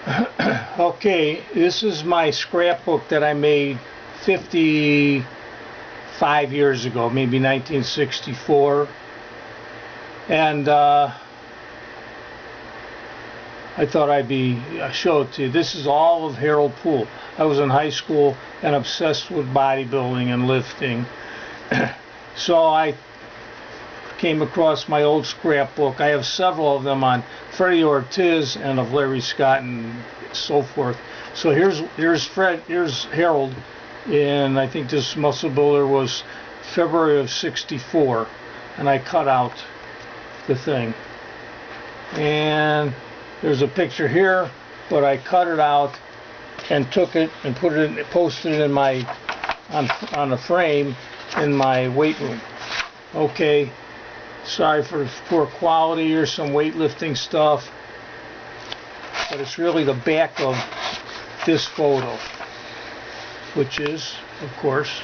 Okay, this is my scrapbook that I made 55 years ago, maybe 1964. And I thought I'd show it to you. This is all of Harold Poole. I was in high school and obsessed with bodybuilding and lifting. So I came across my old scrapbook. I have several of them on Freddie Ortiz and of Larry Scott and so forth. So here's Harold, and I think this muscle builder was February of '64, and I cut out the thing. And there's a picture here, but I cut it out and took it and put it in, posted it in my on a frame in my weight room. Okay. Sorry for the poor quality. Here's some weightlifting stuff, but it's really the back of this photo, which is, of course,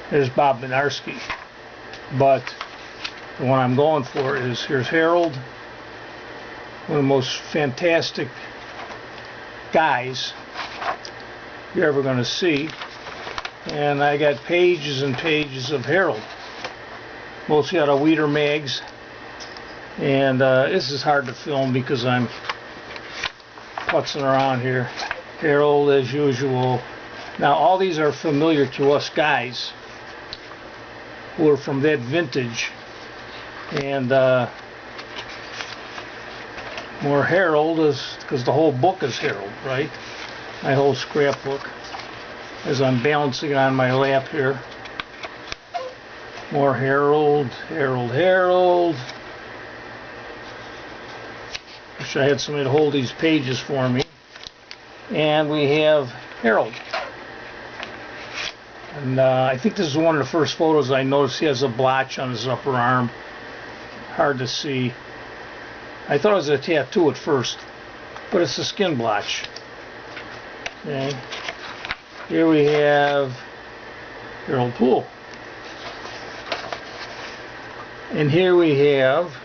there's Bob Benarski. But the one I'm going for is, here's Harold, one of the most fantastic guys you're ever going to see. And I got pages and pages of Harold, mostly out of Weeder mags, and this is hard to film because I'm putzing around here. Harold, as usual. Now all these are familiar to us guys who are from that vintage, and more Harold is because the whole book is Harold, right? My whole scrapbook, as I'm balancing it on my lap here. More Harold. Wish I had somebody to hold these pages for me. And we have Harold. And I think this is one of the first photos I noticed. He has a blotch on his upper arm. Hard to see. I thought it was a tattoo at first, but it's a skin blotch. Okay. Here we have Harold Poole. And here we have,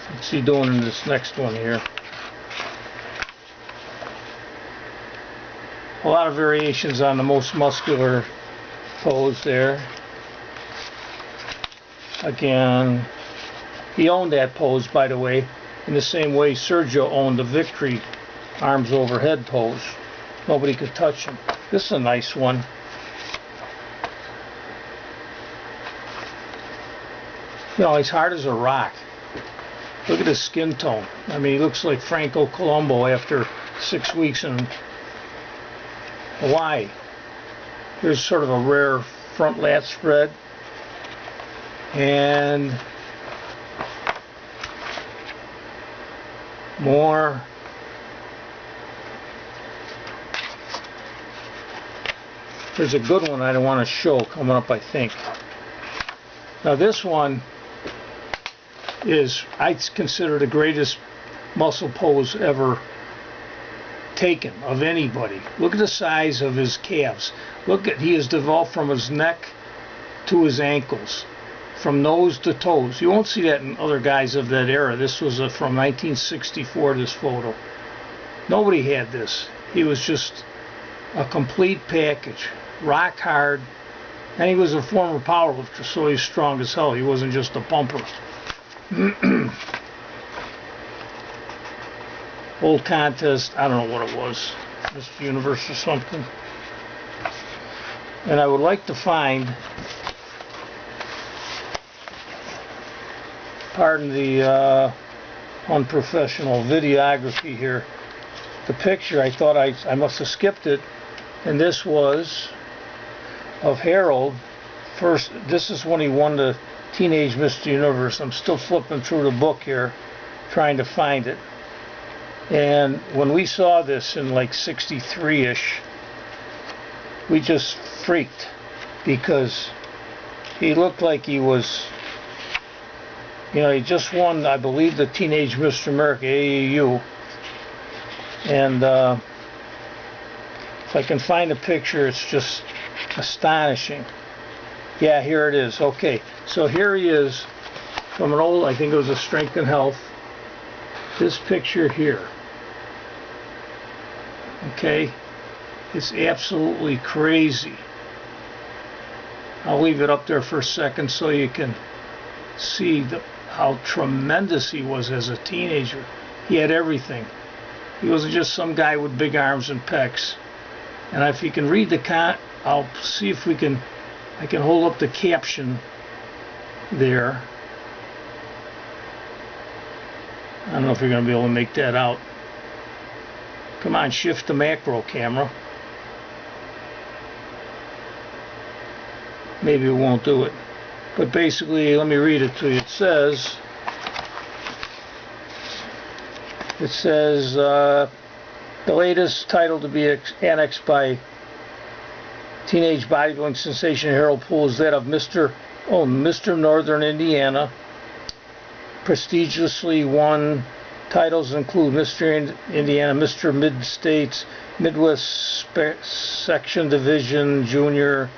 what's he doing in this next one here? A lot of variations on the most muscular pose there. Again, he owned that pose, by the way, in the same way Sergio owned the victory arms overhead pose. Nobody could touch him. This is a nice one. You know, he's hard as a rock. Look at his skin tone. I mean, he looks like Franco Colombo after 6 weeks in Hawaii. Here's sort of a rare front lat spread. And more. There's a good one I don't want to show coming up, I think. Now this one is, I consider, the greatest muscle pose ever taken of anybody. Look at the size of his calves. Look at, he has developed from his neck to his ankles, from nose to toes. You won't see that in other guys of that era. This was from 1964, this photo. Nobody had this. He was just a complete package, rock hard, and he was a former powerlifter, so he's strong as hell. He wasn't just a pumper. Old contest, I don't know what it was, Mr. Universe or something. And I would like to find, pardon the unprofessional videography here, the picture. I thought I must have skipped it, and this was of Harold. First, this is when he won the Teenage Mr. Universe. I'm still flipping through the book here, trying to find it. And when we saw this in like 63-ish, we just freaked, because he looked like he was, you know, he just won, I believe, the Teenage Mr. America AAU. And if I can find a picture, it's just astonishing. Yeah, here it is. Okay, so here he is from an old, I think it was a Strength and Health. this picture here. Okay, it's absolutely crazy. I'll leave it up there for a second so you can see how tremendous he was as a teenager. He had everything. He wasn't just some guy with big arms and pecs. And if you can read I'll see if I can hold up the caption there. I don't know if you're going to be able to make that out. Come on, shift the macro camera. Maybe it won't do it. But basically, let me read it to you. It says, the latest title to be annexed by teenage bodybuilding sensation Harold Poole is that of Mr. Northern Indiana. Prestigiously won titles include Mr. Indiana, Mr. Mid-States, Midwest Section Division Junior.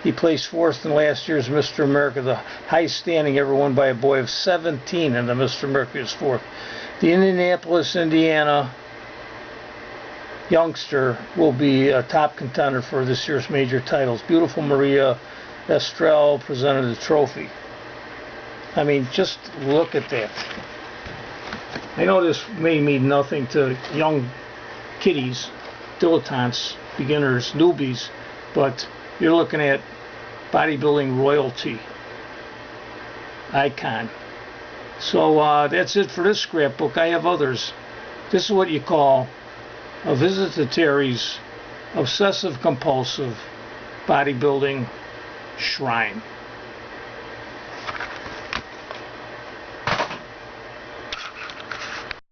He placed fourth in last year's Mr. America, the highest standing ever won by a boy of 17, and the Mr. America is fourth. The Indianapolis, Indiana youngster will be a top contender for this year's major titles. Beautiful Maria Estrell presented the trophy. I mean, just look at that. I know this may mean nothing to young kiddies, dilettantes, beginners, newbies, but you're looking at bodybuilding royalty, icon. So that's it for this scrapbook. I have others. This is what you call a visit to Terry's obsessive compulsive bodybuilding shrine.